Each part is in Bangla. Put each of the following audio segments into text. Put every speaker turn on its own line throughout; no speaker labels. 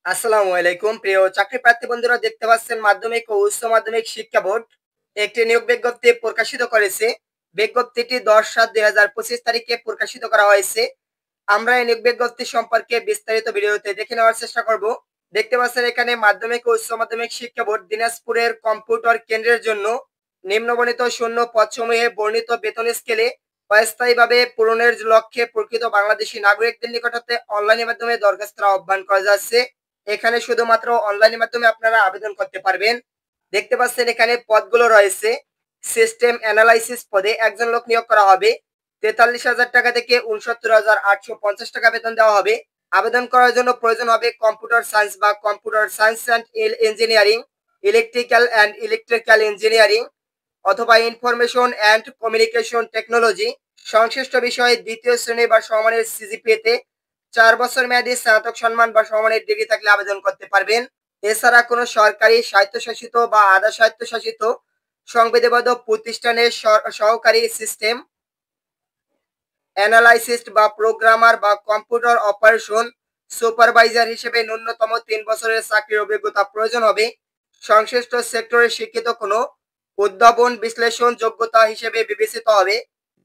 আসসালামু আলাইকুম প্রিয় চাকরি প্রার্থী বন্ধুরা, দেখতে পাচ্ছেন মাধ্যমিক ও উচ্চ মাধ্যমিক শিক্ষা বোর্ড একটি নিয়োগ বিজ্ঞপ্তি প্রকাশিত করেছে। বিজ্ঞপ্তিটি 10/7/2025 তারিখে প্রকাশিত করা হয়েছে। আমরা এই নিয়োগ বিজ্ঞপ্তি সম্পর্কে বিস্তারিত ভিডিওতে দেখে নেওয়ার চেষ্টা করব। দেখতে পাচ্ছেন এখানে মাধ্যমিক ও উচ্চ মাধ্যমিক শিক্ষা বোর্ড দিনাজপুরের কম্পিউটার কেন্দ্রের জন্য নিম্নবর্ণিত শূন্য পদসমূহে বর্ণিত বেতন স্কেলে অস্থায়ীভাবে পূরণের লক্ষ্যে প্রকৃত বাংলাদেশী নাগরিকদের নিকট হতে অনলাইনের মাধ্যমে দরখাস্তের আহ্বান করা যাচ্ছে। এখানে শুধুমাত্র অনলাইনের মাধ্যমে আপনারা আবেদন করতে পারবেন। দেখতে পাচ্ছেন এখানে পদগুলো রয়েছে। সিস্টেম অ্যানালাইসিস পদে একজন লোক নিয়োগ করা হবে। 43,000 টাকা থেকে 69,850 টাকা বেতন দেওয়া হবে। আবেদন করার জন্য প্রয়োজন হবে কম্পিউটার সায়েন্স বা computer science and engineering, electrical and electrical engineering অথবা ইনফরমেশন অ্যান্ড কমিউনিকেশন টেকনোলজি সংশ্লিষ্ট বিষয়ে দ্বিতীয় শ্রেণী বা সমমানের সিজিপিএতে 4 বছর মেয়াদী স্নাতক সম্মান বা সমমানের ডিগ্রি থাকলে আবেদন করতে পারবেন। এছাড়া কোনো সরকারি স্বায়ত্তশাসিত বা আধা স্বায়ত্তশাসিত সংবিধিবদ্ধ প্রতিষ্ঠানের সহকারী সিস্টেম অ্যানালাইসিস্ট বা প্রোগ্রামার বা কম্পিউটার অপারেশন সুপারভাইজার হিসেবে ন্যূনতম 3 বছরের চাকরির অভিজ্ঞতা প্রয়োজন হবে। সংশ্লিষ্ট সেক্টরে শিক্ষিত কোনো উদ্ভাবন বিশ্লেষণ যোগ্যতা হিসেবে বিবেচিত হবে।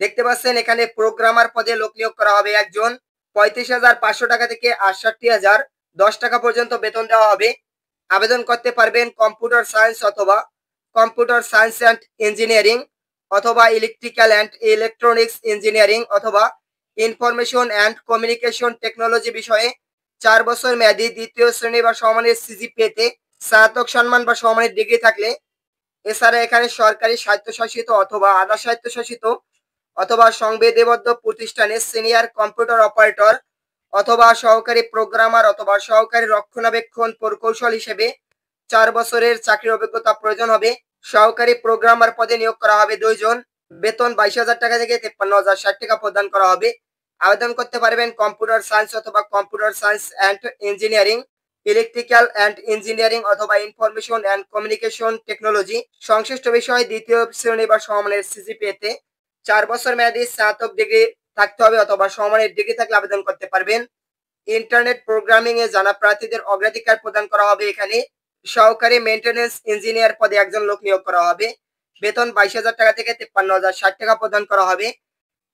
দেখতে পাচ্ছেন এখানে প্রোগ্রামার পদে লোক নিয়োগ করা হবে একজন। 35,500 টাকা থেকে 68,010 টাকা পর্যন্ত বেতন দেওয়া হবে। আবেদন করতে পারবেন কম্পিউটার সায়েন্স অথবা কম্পিউটার সায়েন্স অ্যান্ড ইঞ্জিনিয়ারিং অথবা ইলেকট্রিক্যাল অ্যান্ড ইলেকট্রনিক্স ইঞ্জিনিয়ারিং অথবা ইনফরমেশন অ্যান্ড কমিউনিকেশন টেকনোলজি বিষয়ে 4 বছর মেয়াদী দ্বিতীয় শ্রেণী বা সমমানের সিজিপিএতে স্নাতক সম্মান বা সমমানের ডিগ্রি থাকলে। এছাড়া এখানে সরকারি স্বায়ত্তশাসিত অথবা আধা স্বায়ত্তশাসিত অথবা সংবিধিবদ্ধ প্রতিষ্ঠানে সিনিয়র কম্পিউটার অপারেটর অথবা সহকারী প্রোগ্রামার অথবা সহকারী রক্ষণাবেক্ষণ প্রকৌশল হিসেবে 4 বছরের চাকরির অভিজ্ঞতা প্রয়োজন হবে। সহকারী প্রোগ্রামার পদে নিয়োগ করা হবে 2 জন। বেতন 22,000 টাকা থেকে 53,060 টাকা প্রদান করা হবে। আবেদন করতে পারবেন কম্পিউটার সায়েন্স অথবা computer science and engineering, electrical and engineering অথবা ইনফরমেশন অ্যান্ড কমিউনিকেশন টেকনোলজি সংশ্লিষ্ট বিষয়ে দ্বিতীয় শ্রেণী বা সমমানের সিজিপিএতে 4 বছর মেয়াদী স্নাতক ডিগ্রি থাকতে হবে অথবা সমমানের ডিগ্রি থাকলে আবেদন করতে পারবেন। ইন্টারনেট প্রোগ্রামিং এ জানা প্রার্থীদের অগ্রাধিকার প্রদান করা হবে। এখানে সহকারী মেইনটেনেন্স ইঞ্জিনিয়ার পদে একজন লোক নিয়োগ করা হবে। বেতন 22,000 টাকা থেকে 53,060 টাকা প্রদান করা হবে।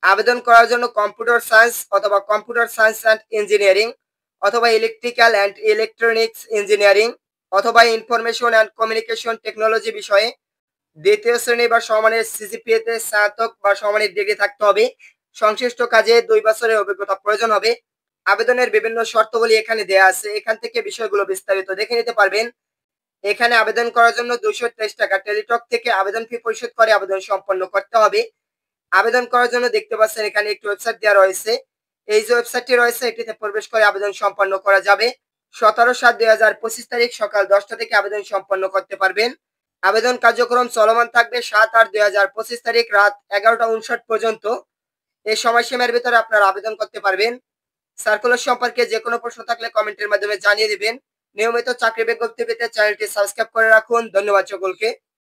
আবেদন করার জন্য কম্পিউটার সায়েন্স অথবা কম্পিউটার সায়েন্স অ্যান্ড ইঞ্জিনিয়ারিং অথবা ইলেকট্রিক্যাল অ্যান্ড ইলেকট্রনিক্স ইঞ্জিনিয়ারিং অথবা ইনফরমেশন অ্যান্ড কমিউনিকেশন টেকনোলজি বিষয়ে দ্বিতীয় শ্রেণী বা সমমানের সিজিপিএতে স্নাতক বা সমমানের ডিগ্রি থাকতে হবে। সংশ্লিষ্ট কাজে 2 বছরের অভিজ্ঞতা প্রয়োজন হবে। আবেদনের বিভিন্ন শর্তাবলী এখানে দেয়া আছে, এখান থেকে বিষয়গুলো বিস্তারিত দেখে নিতে পারবেন। এখানে আবেদন করার জন্য 223 টাকা টেলিটক থেকে আবেদন ফি পরিশোধ করে আবেদন সম্পন্ন করতে হবে। আবেদন করার জন্য দেখতে পাচ্ছেন এখানে একটি ওয়েবসাইট দেওয়া রয়েছে। এই যে ওয়েবসাইটটি রয়েছে এটিতে প্রবেশ করে আবেদন সম্পন্ন করা যাবে। 17/7/2025 তারিখ সকাল 10টা থেকে আবেদন সম্পন্ন করতে পারবেন। আবেদন কার্যক্রম চলমান থাকবে 7/8/2025 তারিখ রাত 11টা 59 পর্যন্ত। এই সময়সীমার ভিতরে আপনারা আবেদন করতে পারবেন। সার্কুলার সম্পর্কে যে কোনো প্রশ্ন থাকলে কমেন্টের মাধ্যমে জানিয়ে দিবেন। নিয়মিত চাকরি বিজ্ঞপ্তি পেতে চ্যানেলটি সাবস্ক্রাইব করে রাখুন। ধন্যবাদ সকলকে।